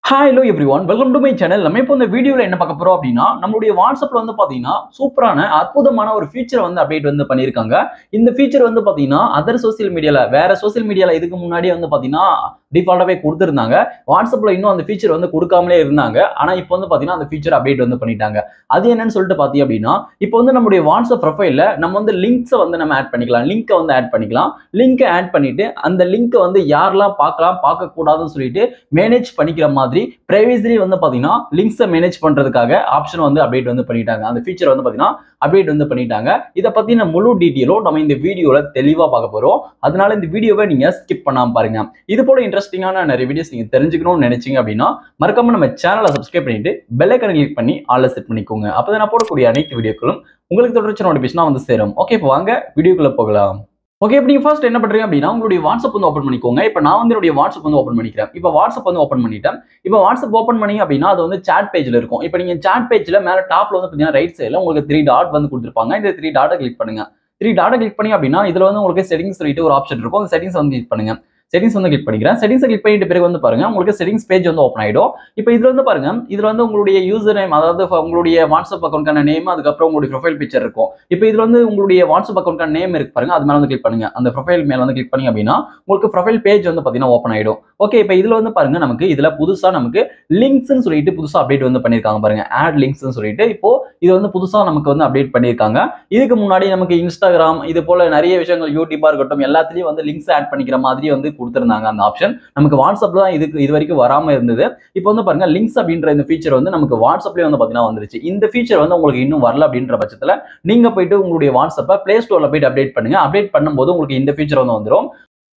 Hi, hello everyone. Welcome to my channel. நம்ம இப்போ இந்த வீடியோல என்ன பார்க்க போறோம் அப்படின்னா நம்மளுடைய வாட்ஸ்அப்ல வந்து பாத்தீங்கன்னா சூப்பரான அற்புதமான ஒரு ஃபீச்சர் வந்து அப்டேட் வந்து பண்ணிருக்காங்க. இந்த ஃபீச்சர் வந்து பாத்தீங்கன்னா அதர் சோஷியல் மீடியால வேற சோஷியல் மீடியால இதுக்கு முன்னாடி வந்து பாத்தீங்கன்னா டிஃபால்ட்டாவே கொடுத்திருந்தாங்க. வாட்ஸ்அப்ல இன்னும் அந்த ஃபீச்சர் வந்து கொடுக்காமலே இருந்தாங்க. ஆனா இப்போ வந்து பாத்தீங்கன்னா அந்த ஃபீச்சர் அப்டேட் வந்து பண்ணிட்டாங்க. அது என்னன்னு சொல்லிட்டு பாத்தீங்க அப்படின்னா இப்போ வந்து நம்மளுடைய வாட்ஸ்அப் ப்ரொஃபைல்ல நம்ம வந்து லிங்க்ஸை வந்து நம்ம ஆட் பண்ணிக்கலாம். லிங்கை வந்து ஆட் பண்ணிக்கலாம். லிங்கை ஆட் பண்ணிட்டு அந்த லிங்க் வந்து யாரெல்லாம் பார்க்கலாம் பார்க்க கூடாதுன்னு சொல்லிட்டு மேனேஜ் பண்ணிக்கிற மாதிரி பிரைவசி வந்து பாத்தீங்கன்னா லிங்க்ஸை மேனேஜ் பண்றதுக்காக ஆப்ஷன் வந்து அப்டேட் வந்து பண்ணிட்டாங்க. அந்த ஃபீச்சர் வந்து பாத்தீங்கன்னா அப்டேட் வந்து பண்ணிட்டாங்க. இதை பத்தின முழு டீட்டெயிலும் நம்ம இந்த வீடியோல தெளிவா பார்க்க போறோம். அதனால இந்த வீடியோவை நீங்க ஸ்கிப் பண்ணாம பாருங்க. இது போல இன்ட்ரெஸ்டிங்கான நிறைய வீடியோஸ் நீங்க தெரிஞ்சுக்கணும்னு நினைச்சீங்க அப்படின்னா மறக்காம நம்ம சேனலை சப்ஸ்கிரைப் பண்ணிட்டு பெல் ஐகானை கிளிக் பண்ணி ஆல்ல செட் பண்ணிக்கோங்க. அப்பதான் நான் போடக்கூடிய அனைத்து வீடியோக்களும் உங்களுக்கு தொடர்ச்சி நோட்டிபிகேஷனா வந்து சேரும். ஓகே, இப்போ வாங்க வீடியோக்குள்ள போகலாம். ஓகே, இப்போ நீங்க ஃபர்ஸ்ட் என்ன பண்றீங்க அப்படின்னா உங்களுடைய வாட்ஸ்அப் வந்து ஓப்பன் பண்ணிக்கோங்க. இப்போ நான் வந்து என்னுடைய வாட்ஸ்அப் வந்து ஓப்பன் பண்ணிக்கிறேன். இப்போ வாட்ஸ்அப் வந்து ஓப்பன் பண்ணிட்டேன். இப்போ வாட்ஸ்அப் ஓப்பன் பண்ணீங்க அப்படின்னா அது வந்து சாட் பேஜ்ல இருக்கும். இப்போ நீங்க சாட் பேஜ்ல மேல டாப்ல வந்து பாத்தீங்கன்னா ரைட் சைடுல உங்களுக்கு 3 டாட் வந்து கொடுத்துருப்பாங்க. இந்த 3 டாட்டை கிளிக் பண்ணுங்க. 3 டாட்டை கிளிக் பண்ணி அப்படின்னா இதுல வந்து உங்களுக்கு செட்டிங்ஸ் சொல்லிட்டு ஒரு ஆப்ஷன் இருக்கும். அந்த செட்டிங்ஸ் வந்து கிளிக் பண்ணுங்க. செட்டிங்ஸ் வந்து கிளிக் பண்ணிக்கிறேன். செட்டிங்ஸ் கிளிக் பண்ணிட்டு பிறகு வந்து பாருங்க உங்களுக்கு செட்டிங்ஸ் பேஜ் வந்து ஓப்பன் ஆயிடும். இப்போ இதுல வந்து பாருங்க இதுல வந்து உங்களுடைய யூசர் நேம், அதாவது உங்களுடைய வாட்ஸ்அப் அக்கௌண்ட்கான நேம், அதுக்கப்புறம் உங்களுடைய ப்ரொஃபைல் பிக்சர் இருக்கும். இப்போ இதுல வந்து உங்களுடைய வாட்ஸ்அப் அக்கௌண்ட்கான நேம் இருக்கு பாருங்க, அது மேல வந்து கிளிக் பண்ணுங்க. அந்த ப்ரொஃபைல் மேல வந்து கிளிக் பண்ணி அப்படின்னா உங்களுக்கு ப்ரொஃபைல் பேஜ் வந்து பாத்தீங்கன்னா ஓப்பன் ஆயிடும். ஓகே, இப்போ இதுல வந்து பாருங்க நமக்கு இதுல புதுசா நமக்கு லிங்க்ஸ்னு சொல்லிட்டு புதுசா அப்டேட் வந்து பண்ணிருக்காங்க பாருங்க, ஆட் லிங்க்ஸ்னு சொல்லிட்டு. இப்போ இது வந்து புதுசா நமக்கு வந்து அப்டேட் பண்ணிருக்காங்க. இதுக்கு முன்னாடி நமக்கு இன்ஸ்டாகிராம் இது போல நிறைய விஷயங்கள் யூடியூபா இருக்கட்டும் எல்லாத்துலயும் வந்து லிங்க்ஸ் ஆட் பண்ணிக்கிற மாதிரி வந்து கொடுத்திருந்தாங்க. அந்த ஆப்ஷன் நமக்கு வாட்ஸ்அப்ல தான் இது வரைக்கும் வராம இருந்தது. இப்போ வந்து பாருங்க லிங்க்ஸ் அப்படின்ற இந்த ஃபீச்சர் வந்து நமக்கு வாட்ஸ்அப்லயே வந்து பாத்தீங்கன்னா வந்துருச்சு. இந்த ஃபீச்சர் வந்து உங்களுக்கு இன்னும் வரல அப்படின்ற பட்சத்துல நீங்க போயிட்டு உங்களுடைய வாட்ஸ்அப்பை பிளே ஸ்டோர்ல போயிட்டு அப்டேட் பண்ணுங்க. அப்டேட் பண்ணும்போது உங்களுக்கு இந்த ஃபீச்சர் வந்து வந்துடும்.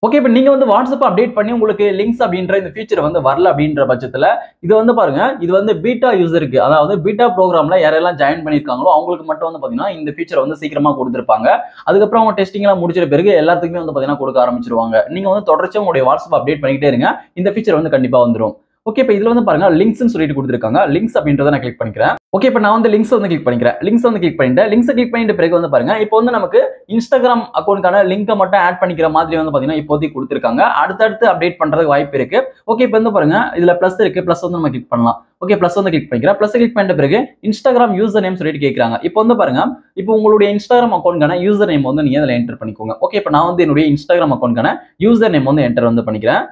ஓகே, இப்போ நீங்க வந்து வாட்ஸ்அப் அப்டேட் பண்ணி உங்களுக்கு லிங்க்ஸ் அப்படின்ற இந்த ஃபீச்சர் வந்து வரல அப்படின்ற பட்சத்துல இது வந்து பாருங்க இது வந்து பீட்டா யூசருக்கு, அதாவது பீட்டா ப்ரோக்ராம்ல யாரெல்லாம் ஜாயின் பண்ணிருக்காங்களோ அவங்களுக்கு மட்டும் வந்து பாத்தீங்கன்னா இந்த ஃபீச்சர் வந்து சீக்கிரமா கொடுத்துருப்பாங்க. அதுக்கப்புறம் அவங்க டெஸ்டிங் எல்லாம் முடிச்சிட்ட பிறகு எல்லாத்துக்குமே வந்து பாத்தீங்கன்னா கொடுக்க ஆரம்பிச்சிருவாங்க. நீங்க வந்து தொடர்ச்சியா உங்களுடைய வாட்ஸ்அப் அப்டேட் பண்ணிக்கிட்டே இருங்க, இந்த ஃபீச்சர் வந்து கண்டிப்பா வந்துடும். ஓகே, இப்போ இதுல வந்து பாருங்க லிங்க்ஸ்னு சொல்லிட்டு கொடுத்துருக்காங்க. லிங்க்ஸ் அப்படின்றத நான் கிளிக் பண்ணிக்கிறேன். ஓகே, இப்போ நான் வந்து லிங்க்ஸ் வந்து கிளிக் பண்ணிக்கிறேன். லிங்க்ஸ் வந்து கிளிக் பண்ணிட்டு லிங்க்ஸ் கிளிக் பண்ணிட்டு பிறகு வந்து பாருங்க இப்போ வந்து நமக்கு இன்ஸ்டாகிராம் அக்கௌண்ட்கான லிங்கை மட்டும் ஆட் பண்ணிக்கிற மாதிரி வந்து பாத்தீங்கன்னா இப்போதைக்கு கொடுத்துருக்காங்க. அடுத்தடுத்து அப்டேட் பண்றதுக்கு வாய்ப்பு இருக்கு. ஓகே, இப்போ வந்து பாருங்க இதுல பிளஸ் இருக்கு, பிளஸ் வந்து நம்ம கிளிக் பண்ணலாம். ஓகே, பிளஸ் வந்து கிளிக் பண்ணிக்கிறேன். பிளஸ் கிளிக் பண்ணிட்ட பிறகு இன்ஸ்டாகிராம் யூசர் நேம் சொல்லிட்டு கேட்கறாங்க. இப்போ வந்து பாருங்க இப்போ உங்களுடைய இன்ஸ்டாகிராம் அக்கௌண்ட்கான யூசர் நேம் வந்து நீங்க இதுல என்டர் பண்ணிக்கோங்க. ஓகே, இப்போ நான் வந்து என்னுடைய இன்ஸ்டாகிராம் அக்கௌண்ட்கான யூசர் நேம் வந்து என்டர் வந்து பண்ணிக்கிறேன்.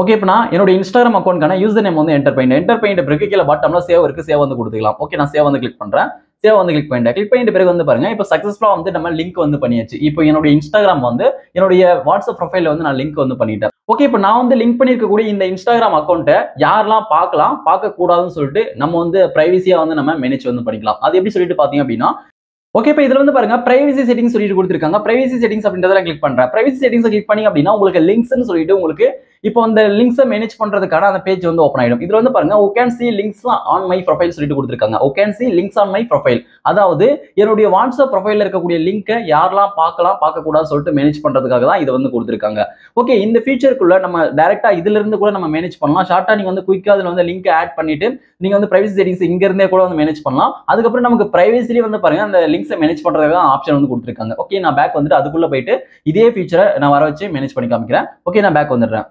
ஓகே, இப்போ நான் என்னோட இன்ஸ்டாகிராம் அக்கௌண்ட்கான யூசர் நேம் வந்து என்டர் பண்ணிட்ட பிறகு கீழே பாட்டம்ல சேவ் இருக்கு, சேவ் வந்து கொடுத்துக்கலாம். ஓகே, நான் சேவ் வந்து கிளிக் பண்றேன். சேவ் வந்து கிளிக் பண்ணிட்ட பிறகு வந்து பாருங்க இப்போ சக்சஸ்ஃபுல்லா வந்து நம்ம லிங்க் வந்து பண்ணியாச்சு. இப்போ என்னோட இன்ஸ்டாகிராம் வந்து என்னுடைய வாட்ஸ்அப் ப்ரொஃபைல்ல வந்து நான் லிங்க் வந்து பண்ணிட்டேன். ஓகே, இப்போ நான் வந்து லிங்க் பண்ணிருக்கக்கூடிய இந்த இன்ஸ்டாகிராம் அக்கௌண்ட்டை யாரெல்லாம் பார்க்கலாம் பார்க்க கூடாதுன்னு சொல்லிட்டு நம்ம வந்து பிரைவசியா வந்து நம்ம மேனேஜ் வந்து பண்ணிக்கலாம். அது எப்படி சொல்லிட்டு பாத்தீங்க அப்படின்னா ஓகே, இப்போ இதுல வந்து பாருங்க பிரைவசி செட்டிங்ஸ் சொல்லிட்டு கொடுத்திருக்காங்க. பிரைவசி செட்டிங்ஸ் அப்படின்றத கிளிக் பண்றேன். பிரைவசி செட்டிங்ஸ் கிளிக் பண்ணி அப்படின்னா உங்களுக்கு லிங்க்ஸ்னு சொல்லிட்டு உங்களுக்கு இப்போ அந்த லிங்க்ஸை மேனேஜ் பண்றதுக்கான அந்த பேஜ் வந்து ஓப்பன் ஆயிடும். இதுல வந்து பாருங்க you can see links on my profile சொல்லிட்டு கொடுத்திருக்காங்க. you can see links on my profile, அதாவது என்னுடைய வாட்ஸ்அப் ப்ரொஃபைல்ல இருக்கக்கூடிய லிங்கை யாரெல்லாம் பார்க்கலாம் பார்க்க கூடாதுன்னு சொல்லிட்டு மேனேஜ் பண்றதுக்காக தான் இதை வந்து கொடுத்திருக்காங்க. ஓகே, இந்த ஃபீச்சருக்குள்ள நம்ம டைரக்டா இதுல இருந்து கூட நம்ம மேனேஜ் பண்ணலாம். ஷார்ட்டா நீங்க வந்து குயிக்கா அதுல வந்து லிங்க் ஆட் பண்ணிட்டு நீங்க வந்து பிரைவசி செட்டிங்ஸ் இங்க இருந்தே கூட வந்து மேனேஜ் பண்ணலாம். அதுக்கப்புறம் நமக்கு பிரைவசிலேயே வந்து பாருங்க அந்த லிங்க்ஸை மேனேஜ் பண்றதுக்காக ஆப்ஷன் வந்து கொடுத்திருக்காங்க. ஓகே, நான் பேக் வந்துட்டு அதுக்குள்ள போயிட்டு இதே ஃபீச்சரை நான் வர வச்சு மேனேஜ் பண்ணி காமிக்கிறேன். ஓகே, நான் பேக் வந்துடுறேன்.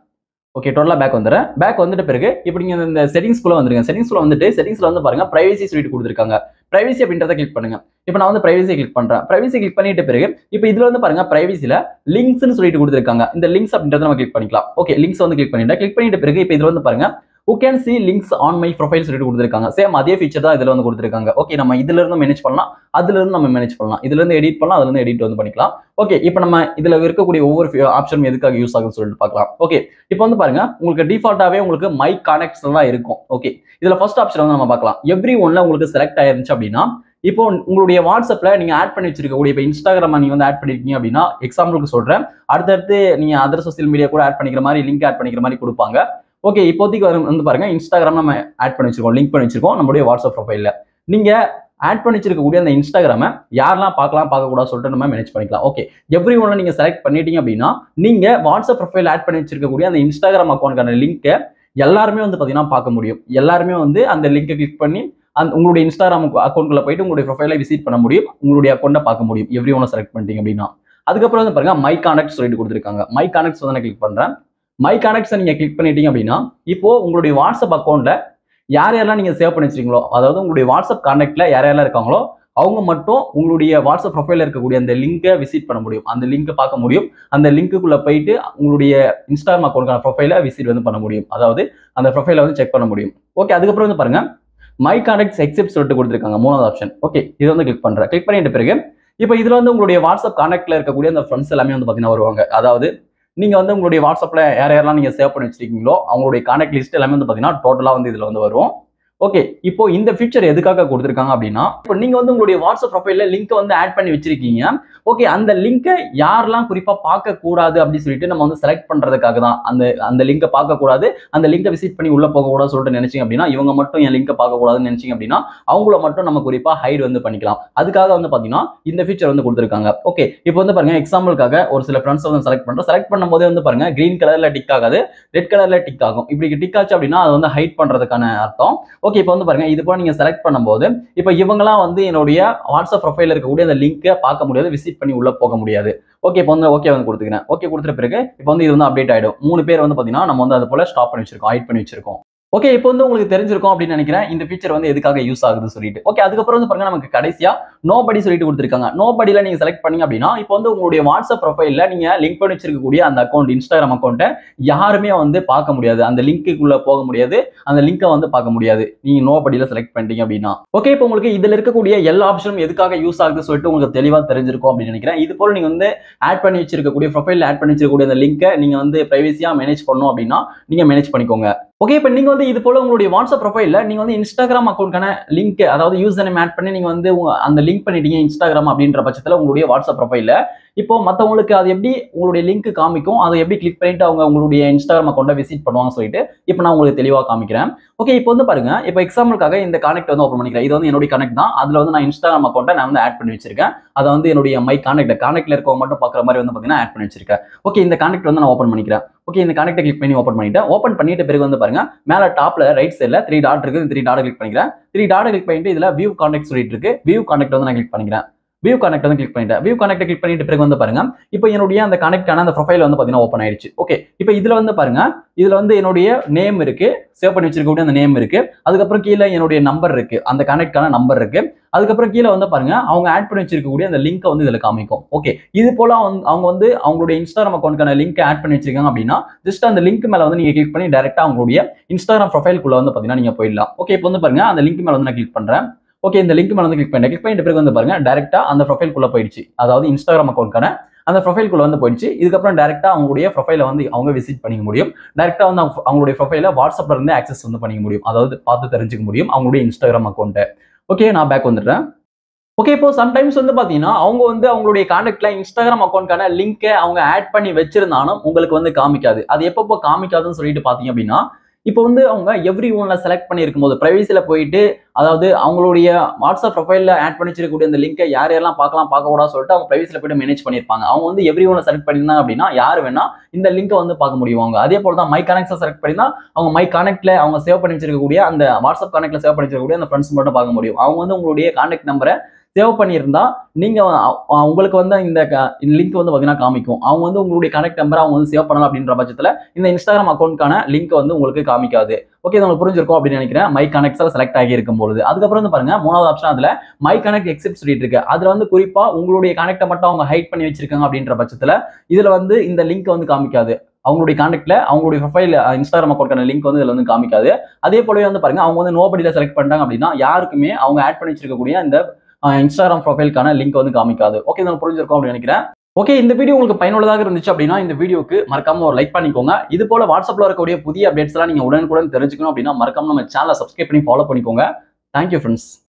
ஓகே, டோட்டலா பேக் வந்துடுறேன். பேக் வந்துட்ட பிறகு இப்போ நீங்க இந்த செட்டிங்ஸ்குள்ள வந்துருங்க. செட்டிங்ஸ்குள்ள வந்துட்டு செட்டிங்ஸ்ல வந்து பாருங்க பிரைவசி சொல்லிட்டு கொடுத்திருக்காங்க. பிரைவசி அப்படின்றத கிளிக் பண்ணுங்க. இப்போ நான் வந்து பிரைவசி கிளிக் பண்றேன். பிரைவசி கிளிக் பண்ணிட்ட பிறகு இப்போ இதுல வந்து பாருங்க பிரைவசில லிங்க்ஸ்னு சொல்லிட்டு கொடுத்திருக்காங்க. இந்த லிங்க்ஸ் அப்படின்றத நம்ம கிளிக் பண்ணிக்கலாம். ஓகே, லிங்க்ஸ் வந்து கிளிக் பண்ணிட்ட பிறகு இப்போ இதுல வந்து பாருங்க you can see links on my profile சொல்லிட்டு கொடுத்திருக்காங்க. சேம் அதே ஃபீச்சர் தான் இதுல வந்து கொடுத்திருக்காங்க. ஓகே, நம்ம இதுல இருந்து மேனேஜ் பண்ணலாம், அதுல இருந்து நம்ம மேனேஜ் பண்ணலாம், இதுல இருந்து எடிட் பண்ணலாம், அதுல இருந்து எடிட் வந்து பண்ணிக்கலாம். ஓகே, இப்போ நம்ம இதுல இருக்கக்கூடிய ஒவ்வொரு ஆப்ஷனும் எதுக்காக யூஸ் ஆகும்னு சொல்லிட்டு பார்க்கலாம். ஓகே, இப்போ வந்து பாருங்க உங்களுக்கு டிஃபால்ட்டாவே உங்களுக்கு மை கான்டாக்ட்ஸ் எல்லாம் இருக்கும். ஓகே, இதுல ஃபர்ஸ்ட் ஆப்ஷன் வந்து நம்ம பார்க்கலாம். எவ்ரி ஒன்ல உங்களுக்கு செலக்ட் ஆயிருந்துச்சு அப்படின்னா இப்போ உங்களுடைய வாட்ஸ்அப்ல நீங்க ஆட் பண்ணி வச்சிருக்கக்கூடிய இப்போ இன்ஸ்டாகிராம் நீங்க வந்து ஆட் பண்ணிருக்கீங்க அப்படின்னா எக்ஸாம்பிளுக்கு சொல்றேன், அடுத்தடுத்து நீங்க அதர் சோஷியல் மீடியா கூட ஆட் பண்ணிக்கிற மாதிரி லிங்க் ஆட் பண்ணிக்கிற மாதிரி கொடுப்பாங்க. ஓகே, இப்போதைக்கு வந்து பாருங்க இன்ஸ்டாகிராம் நம்ம ஆட் பண்ணி வச்சிருக்கோம், லிங்க் பண்ணி வச்சிருக்கோம் நம்மளுடைய வாட்ஸ்அப் ப்ரொஃபைல்ல. நீங்க ஆட் பண்ணி வச்சிருக்கக்கூடிய அந்த இன்ஸ்டாகிராமை யாரெல்லாம் பார்க்கலாம் பார்க்க கூடாது சொல்லிட்டு நம்ம மேனேஜ் பண்ணிக்கலாம். ஓகே, எவ்ரி ஒன்ல நீங்க செலக்ட் பண்ணிட்டீங்க அப்படின்னா நீங்க வாட்ஸ்அப் ப்ரொஃபைல் ஆட் பண்ணி வச்சிருக்கக்கூடிய அந்த இன்ஸ்டாகிராம் அக்கௌண்ட்கான லிங்கை எல்லாருமே வந்து பாத்தீங்கன்னா பார்க்க முடியும். எல்லாருமே வந்து அந்த லிங்கை கிளிக் பண்ணி உங்களுடைய இன்ஸ்டாகிராம் அக்கௌண்ட்குள்ள போயிட்டு உங்களுடைய ப்ரொஃபைலை விசிட் பண்ண முடியும், உங்களுடைய அக்கௌண்ட்டை பார்க்க முடியும் எவ்ரி ஒன்ல செலக்ட் பண்ணிட்டீங்க அப்படின்னா. அதுக்கப்புறம் வந்து பாருங்க மை கான்டாக்ட் சொல்லிட்டு கொடுத்திருக்காங்க. மை கான்டாக்ட்ஸ் வந்து நான் கிளிக் பண்றேன். மை கான்டாக்ட்ஸை நீங்க கிளிக் பண்ணிட்டீங்க அப்படின்னா இப்போ உங்களுடைய வாட்ஸ்அப் அக்கௌண்ட்ல யார் யாரெல்லாம் நீங்க சேவ் பண்ணி வச்சிருக்கீங்களோ, அதாவது உங்களுடைய வாட்ஸ்அப் கான்டாக்ட்ல யார் யாரெல்லாம் இருக்காங்களோ அவங்க மட்டும் உங்களுடைய வாட்ஸ்அப் ப்ரொஃபைல இருக்கக்கூடிய அந்த லிங்கை விசிட் பண்ண முடியும், அந்த லிங்கை பார்க்க முடியும். அந்த லிங்க்குள்ள போயிட்டு உங்களுடைய இன்ஸ்டாகிராம் அக்கௌண்ட்கான ப்ரொஃபைல விசிட் வந்து பண்ண முடியும், அதாவது அந்த ப்ரொஃபைல வந்து செக் பண்ண முடியும். ஓகே, அதுக்கப்புறம் வந்து பாருங்க மை கான்டாக்ட்ஸ் எக்ஸிப்ட் சொல்லிட்டு கொடுத்துருக்காங்க, மூணாவது ஆப்ஷன். ஓகே, இது வந்து கிளிக் பண்றேன். கிளிக் பண்ணிட்ட பிறகு இப்போ இதுல வந்து உங்களுடைய வாட்ஸ்அப் கான்டாக்ட்ல இருக்கக்கூடிய அந்த ஃப்ரெண்ட்ஸ் எல்லாமே வந்து பாத்தீங்கன்னா வருவாங்க. அதாவது நீங்க வந்து உங்களுடைய வாட்ஸ்அப்ல யாரெல்லாம் நீங்க சேவ் பண்ணி வச்சிருக்கீங்களோ அவங்களுடைய கான்டாக்ட் லிஸ்ட் எல்லாமே வந்து பாத்தீங்கன்னா டோட்டலா வந்து இதுல வந்து வரும். ஓகே, இப்போ இந்த ஃபீச்சர் எதுக்காக கொடுத்துருக்காங்க அப்படின்னா, இப்போ நீங்க வந்து உங்களுடைய வாட்ஸ்அப் ப்ரொஃபைல்ல லிங்க் வந்து ஆட் பண்ணி வச்சிருக்கீங்க. ஓகே, அந்த லிங்கை யாரெல்லாம் குறிப்பா பார்க்க கூடாது அப்படின்னு சொல்லிட்டு நம்ம வந்து செலக்ட் பண்றதுக்காக தான். அந்த லிங்கை பார்க்க கூடாது, அந்த லிங்கை விசிட் பண்ணி உள்ள போக கூடாது சொல்லிட்டு நினைச்சீங்க அப்படின்னா, இவங்க மட்டும் என் லிங்கை பார்க்க கூடாதுன்னு நினைச்சீங்க அப்படின்னா அவங்கள மட்டும் நம்ம குறிப்பா ஹைட் வந்து பண்ணிக்கலாம். அதுக்காக வந்து பாத்தீங்கன்னா இந்த ஃபீச்சர் வந்து கொடுத்துருக்காங்க. ஓகே, இப்போ வந்து பாருங்க எக்ஸாம்பிளுக்காக ஒரு சில ஃப்ரெண்ட்ஸ் வந்து செலக்ட் பண்றோம். செலக்ட் பண்ணும்போதே வந்து பாருங்க கிரீன் கலர்ல டிக் ஆகாது, ரெட் கலர்ல டிக் ஆகும். இப்படி டிக் ஆச்சு அப்படின்னா அது வந்து ஹைட் பண்றதுக்கான அர்த்தம். ஓகே, இப்போ வந்து பாருங்க இது போல நீங்க செலக்ட் பண்ணும்போது இப்போ இவங்கலாம் வந்து என்னுடைய வாட்ஸ்அப் ப்ரொஃபைல்ல இருக்கக்கூடிய அந்த லிங்கை பார்க்க முடியாது, விசிட் பண்ணி உள்ள போக முடியாது. ஓகே, இப்போ வந்து ஓகே வந்து கொடுத்துக்கிறேன். ஓகே கொடுத்த பிறகு இப்போ வந்து இது வந்து அப்டேட் ஆயிடும். 3 பேர் வந்து பாத்தீங்கன்னா நம்ம வந்து அது போல ஸ்டாப் பண்ணி வச்சிருக்கோம், ஹைட் பண்ணி வச்சிருக்கோம். ஓகே, இப்போ வந்து உங்களுக்கு தெரிஞ்சிருக்கும் அப்படின்னு நினைக்கிறேன் இந்த ஃபீச்சர் வந்து எதுக்காக யூஸ் ஆகுதுன்னு சொல்லிட்டு. ஓகே, அதுக்கப்புறம் வந்து பாருங்க நமக்கு கடைசியா நோபடி சொல்லிட்டு கொடுத்துருக்காங்க. நோபடியில நீங்க செலக்ட் பண்ணீங்க அப்படின்னா இப்போ வந்து உங்களுடைய வாட்ஸ்அப் ப்ரொஃபைல்ல நீங்க லிங்க் பண்ணி வச்சிருக்கக்கூடிய அந்த அக்கௌண்ட் இன்ஸ்டாகிராம் அக்கௌண்ட்டை யாருமே வந்து பார்க்க முடியாது, அந்த லிங்க்குள்ள போக முடியாது, அந்த லிங்கை வந்து பார்க்க முடியாது நீங்க நோபடியில செலக்ட் பண்ணிட்டீங்க அப்படின்னா. ஓகே, இப்போ உங்களுக்கு இதுல இருக்கக்கூடிய எல்லா ஆப்ஷனும் எதுக்காக யூஸ் ஆகுதுன்னு சொல்லிட்டு உங்களுக்கு தெளிவா தெரிஞ்சிருக்கும் அப்படின்னு நினைக்கிறேன். இது போல நீங்க வந்து ஆட் பண்ணி வச்சிருக்கக்கூடிய ப்ரொஃபைல்ல ஆட் பண்ணி வச்சிருக்கக்கூடிய அந்த லிங்கை நீங்க வந்து பிரைவசியா மேனேஜ் பண்ணணும் அப்படின்னா நீங்க மேனேஜ் பண்ணிக்கோங்க. ஓகே, இப்போ நீங்க வந்து இது போல உங்களுடைய வாட்ஸ்அப் ப்ரொஃபைல்ல நீங்க வந்து இன்ஸ்டாகிராம் அக்கௌண்ட்கான லிங்க், அதாவது யூசர் நேம் ஆட் பண்ணி நீங்க வந்து அந்த லிங்க் பண்ணிட்டீங்க இன்ஸ்டாகிராம் அப்படின்ற பட்சத்துல உங்களுடைய வாட்ஸ்அப் ப்ரொஃபைல்ல இப்போ மற்றவங்களுக்கு அது எப்படி உங்களுடைய லிங்க் காமிக்கும், அதை எப்படி கிளிக் பண்ணிட்டு அவங்க உங்களுடைய இன்ஸ்டாகிராம் அக்கௌண்ட்டை விசிட் பண்ணுவாங்க சொல்லிட்டு இப்போ நான் உங்களுக்கு தெளிவாக காமிக்கிறேன். ஓகே, இப்போ வந்து பாருங்க இப்போ எக்ஸாம்பிளுக்காக இந்த கனெக்ட் வந்து ஓப்பன் பண்ணிக்கிறேன். இது வந்து என்னுடைய கனெக்ட் தான். அதுல வந்து நான் இன்ஸ்டாகிராம் அக்கௌண்ட்டை நான் வந்து ஆட் பண்ணி வச்சிருக்கேன். அதை வந்து என்னுடைய மை கான்டாக்ட்ல இருக்கவங்க மட்டும் பார்க்குற மாதிரி வந்து பார்த்தீங்கன்னா ஆட் பண்ணி வச்சிருக்கேன். ஓகே, இந்த கனெக்ட் வந்து நான் ஓப்பன் பண்ணிக்கிறேன். ஓகே, இந்த கனெக்ட்டை கிளிக் பண்ணி ஓப்பன் பண்ணிட்டேன். ஓப்பன் பண்ணிட்ட பிறகு வந்து பாருங்க மேல டாப்ல ரைட் சைடுல 3 டாட் இருக்கு. 3 டாட் கிளிக் பண்ணிக்கிறேன். 3 டாட் கிளிக் பண்ணிட்டு இதுல வியூ கான்டாக்ட் சொல்லிட்டு இருக்கு. வியூ கான்டாக்ட் வந்து நான் கிளிக் பண்ணிக்கிறேன். வியூ கனெக்ட் வந்து கிளிக் பண்ணிட்டேன். வியூ கனெக்ட் கிளிக் பண்ணிட்டு பிறகு வந்து பாருங்க இப்போ என்னுடைய அந்த கனெக்டான அந்த ப்ரொஃபைல் வந்து பாத்தீங்கன்னா ஓப்பன் ஆயிடுச்சு. ஓகே, இப்போ இதுல வந்து பாருங்க இதுல வந்து என்னுடைய நேம் இருக்கு, சேவ் பண்ணி வச்சிருக்கக்கூடிய அந்த நேம் இருக்கு. அதுக்கப்புறம் கீழே என்னுடைய நம்பர் இருக்கு, அந்த கனெக்டான நம்பர் இருக்கு. அதுக்கப்புறம் கீழே வந்து பாருங்க அவங்க ஆட் பண்ணி வச்சிருக்கக்கூடிய அந்த லிங்கை வந்து இதுல காமிக்கும். ஓகே, இது போல அவங்க வந்து அவங்களுடைய இன்ஸ்டாகிராம் அக்கௌண்ட்கான லிங்க் ஆட் பண்ணி வச்சிருக்காங்க அப்படின்னா ஜஸ்ட் அந்த லிங்க் மேல வந்து நீங்க கிளிக் பண்ணி டைரக்டா அவங்களுடைய இன்ஸ்டாகிராம் ப்ரொஃபைல்குள்ள வந்து பாத்தீங்கன்னா நீங்க போயிடலாம். ஓகே, இப்போ வந்து பாருங்க அந்த லிங்க் மேல வந்து நான் கிளிக் பண்றேன். ஓகே, இந்த லிங்க் மேல வந்து கிளிக் பண்ணிட்டு பிறகு வந்து பாருங்க டைரக்டா அந்த ப்ரொஃபைல்குள்ள போயிடுச்சு, அதாவது இன்ஸ்டாகிராம் அக்கௌண்ட்கான அந்த ப்ரொஃபைல்குள்ள வந்து போயிடுச்சு. இதுக்கப்புறம் டைரக்டா அவங்களுடைய ப்ரொஃபைலை வந்து அவங்க விசிட் பண்ணிக்க முடியும். டைரக்டா வந்து அவங்களுடைய ப்ரொஃபைலை வாட்ஸ்அப்ல இருந்து ஆக்சஸ் வந்து பண்ணிக்க முடியும், அதாவது பார்த்து தெரிஞ்சுக்க முடியும் அவங்களுடைய இன்ஸ்டாகிராம் அக்கௌண்ட்டை. ஓகே, நான் பேக் வந்துடுறேன். ஓகே, இப்போ சம்டைம்ஸ் வந்து பாத்தீங்கன்னா அவங்க வந்து அவங்களுடைய கான்டாக்ட்ல இன்ஸ்டாகிராம் அக்கௌண்ட்கான லிங்கை அவங்க ஆட் பண்ணி வச்சிருந்தாலும் உங்களுக்கு வந்து காமிக்காது. அது எப்பப்போ காமிக்காதுன்னு சொல்லிட்டு பாத்தீங்க அப்படின்னா இப்போ வந்து அவங்க எவ்ரி ஒன்ல செலக்ட் பண்ணி இருக்கும்போது பிரைவசியில போயிட்டு, அதாவது அவங்களுடைய வாட்ஸ்அப் ப்ரொஃபைல்ல ஆட் பண்ணி வச்சிருக்கக்கூடிய அந்த லிங்கை யார் யாரெல்லாம் பார்க்கலாம் பார்க்க கூடாது சொல்லிட்டு அவங்க பிரைவசியில போயிட்டு மேனேஜ் பண்ணிருப்பாங்க. அவங்க வந்து எவ்ரி ஒன்ல செலக்ட் பண்ணியிருந்தாங்க அப்படின்னா யார் வேணா இந்த லிங்கை வந்து பார்க்க முடியும். அதே போல தான் மை கனெக்ட்ஸை செலக்ட் பண்ணினா அவங்க மை கனெக்ட்ல அவங்க சேவ் பண்ணி வச்சிருக்கக்கூடிய அந்த வாட்ஸ்அப் கனெக்ட்ல சேவ் பண்ணி வச்சிருக்கக்கூடிய அந்த ஃப்ரெண்ட்ஸ் மட்டும் பார்க்க முடியும். அவங்க வந்து உங்களுடைய கான்டாக்ட் நம்பரை சேவ் பண்ணியிருந்தா நீங்க உங்களுக்கு வந்து இந்த லிங்க் வந்து பாத்தீங்கன்னா காமிக்கும். அவங்க வந்து உங்களுடைய கனெக்ட் நம்பர் அவங்க வந்து சேவ் பண்ணலாம் அப்படின்ற பட்சத்துல இந்த இன்ஸ்டாகிராம் அக்கௌண்ட்கான லிங்க் வந்து உங்களுக்கு காமிக்காது. ஓகே, உங்களுக்கு புரிஞ்சிருக்கும் அப்படின்னு நினைக்கிறேன் மை கனெக்ட்ஸ்ல செலக்ட் ஆகி இருக்கும்போது. அதுக்கப்புறம் வந்து பாருங்க மூணாவது ஆப்ஷன் அதுல மை கனெக்ட் எக்ஸிப்ட் சொல்லிட்டு இருக்கு. அதுல வந்து குறிப்பா உங்களுடைய கனெக்டை மட்டும் அவங்க ஹைட் பண்ணி வச்சிருக்காங்க அப்படின்ற பட்சத்துல இதுல வந்து இந்த லிங்க் வந்து காமிக்காது. அவங்களுடைய கான்டாக்ட்ல அவங்களுடைய ப்ரொஃபைல் இன்ஸ்டாகிராம் அக்கௌண்ட்கான லிங்க் வந்து இதுல வந்து காமிக்காது. அதே போலவே வந்து பாருங்க அவங்க வந்து நோபடியில செலக்ட் பண்ணிட்டாங்க அப்படின்னா யாருக்குமே அவங்க ஆட் பண்ணி வச்சிருக்கக்கூடிய இந்த இன்ஸ்டாகிராம் ப்ரொஃபைலுக்கான லிங்க் வந்து காமிக்காது. ஓகே, நான் புரிஞ்சிருக்கும் அப்படின்னு நினைக்கிறேன். ஓகே, இந்த வீடியோ உங்களுக்கு பயனுள்ளதாக இருந்துச்சு அப்படின்னா இந்த வீடியோக்கு மறக்காம ஒரு லைக் பண்ணிக்கோங்க. இது போல வாட்ஸ்அப்ல இருக்கக்கூடிய புதிய அப்டேட்ஸ் எல்லாம் நீங்க உடனுக்குடன் தெரிஞ்சுக்கணும் அப்படின்னா மறக்காம நம்ம சேனலை சப்ஸ்கிரைப் பண்ணி ஃபாலோ பண்ணிக்கோங்க. Thank you friends.